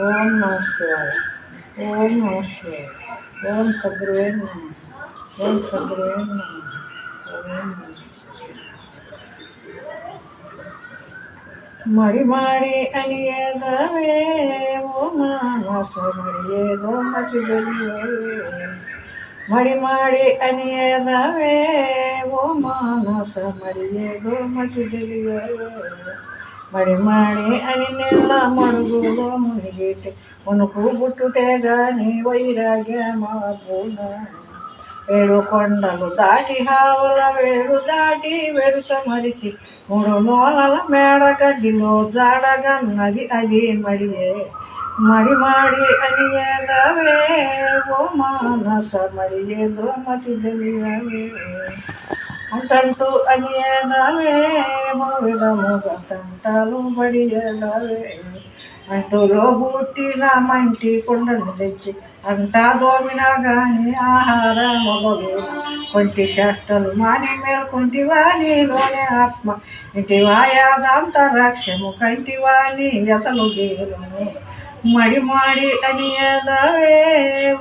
ఓం నమ శివాయ. ఓం నమ శివాయ. ఓం సద్గురువే నమః. ఓం సద్గురువే నమః. ఓం నమః శివాయ. మడి మాడి అని ఏదవే ఓ మానస మడి ఏదో మచిదలియే మడి మాడి అని ఏదవే ఓ మానస మడి ఏదో మచిదలియే మడి మాడి అని నిన్న మడుగులో మునిగితే మునుకు పుట్టుతే గాని వైరాగ్యమా ఏడు కొండలు దాటి హావుల వేడు దాటి వెరుస మరిచి మూడు మూలల మేడ గదిలో జాడగన్నది అది మడియే మడి మాడి అని ఏదవే ఓ మానస మరి ఏదో మతి తెలియవే అంటంటూ అని ఏదవే ఓ విధముగా తంటాలు బడి ఏదవే అంటూలో పుట్టిన మంటి కొండను తెచ్చి అంటా దోమినా గాని ఆహారం మొదలు కొంటి శాస్త్రాలు మాని మేల్కొంటివా నీలోనే ఆత్మ ఇంటివా యాదాంతరాక్షము కంటివా నీ యతలు గేరును మడి మాడి అని ఏదవే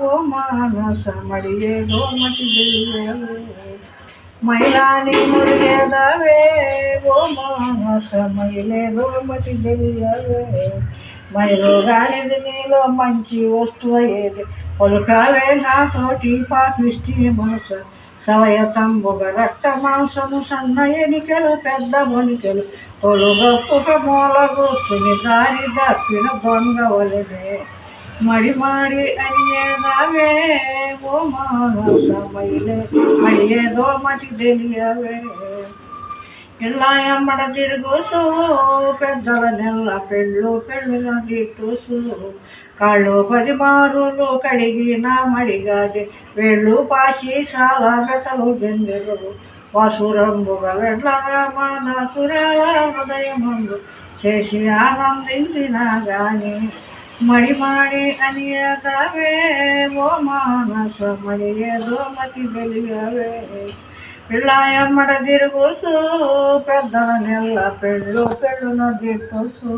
ఓ మానస మడి ఏదో మతి తెలియవే మైలాని మురిగేదవే ఓ మానస మైలేదో మతి తెలియవే మైలో గానిది నీలో మంచి వస్తువు ఏది పలుకావే నాతోటి పాపిష్టి మనసు సవయతంబుగ రక్త మాంసము సన్న ఎనికెలు పెద్ద మొనికెలు తొలుగప్పుక మూల కూర్చుని దారి దప్పిన దొంగవలనే మడి మాడి అని ఏదవే ఓ మానస మైలే మడి ఏదో మతి తెలియవే ఇలా ఎమ్మడ తిరుగుతూ పెద్దల నెల్ల పెళ్ళున తిట్టుసు కాళ్ళు 10 మారులు కడిగిన మడిగాది వేళ్ళు పాసి చాలా గతలు గెందెలు వసురంబుగా వెడ్ల రామదాసురాల హృదయమందు చేసి ఆనందించిన గాని మడి మాడి అని ఏదవే ఓ మానస మడి ఏదో మతి తెలియవే పిల్లాయమ్మడ తిరుగుసు పెద్దల నెల్ల పెళ్ళున దిట్టుసు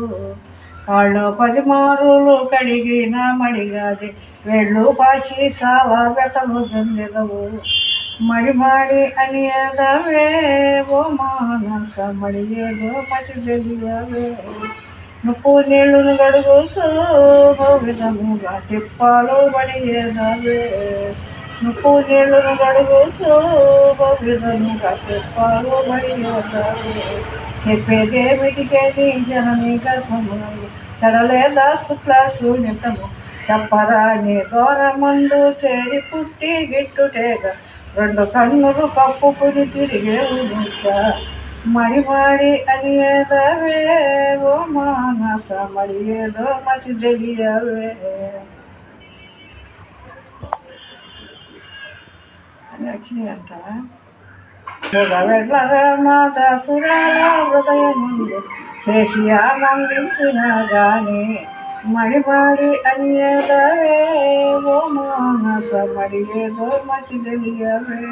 కాళ్ళు 10 మారులు కడిగిన మడిగాది వేళ్ళు పాసి చాలా వెతలు జందెదవు మడి మాడి అని ఏదవే ఓ మానస మడి ఏదో మతి తెలియవే నువ్వు నీళ్ళను గడుగుసు విధముగా తిప్పాలు బడి ఏదవే నువ్వు నీళ్ళను గడుగుసు విధముగా తిప్పాలు బడి ఏదవే చెప్పేదేమిటికేది జనని గర్భమునందు చెడలేదా శుక్ల శూన్యతము చెప్పరాని దూరమందు చేరి పుట్టి గిట్టుటేగా 2 కన్నులు కప్పుకుని తిరిగే మడి మాడి అని ఏదవే ఓ మానస మరి ఏదో మతి తెలియవే అని వచ్చినాయి అంట వెళ్ళ రామదాసురాల హృదయముందు చేసి ఆనందించిన గాని మడి మాడి అని ఏదవే ఓ మానస మరి ఏదో మతి తెలియవే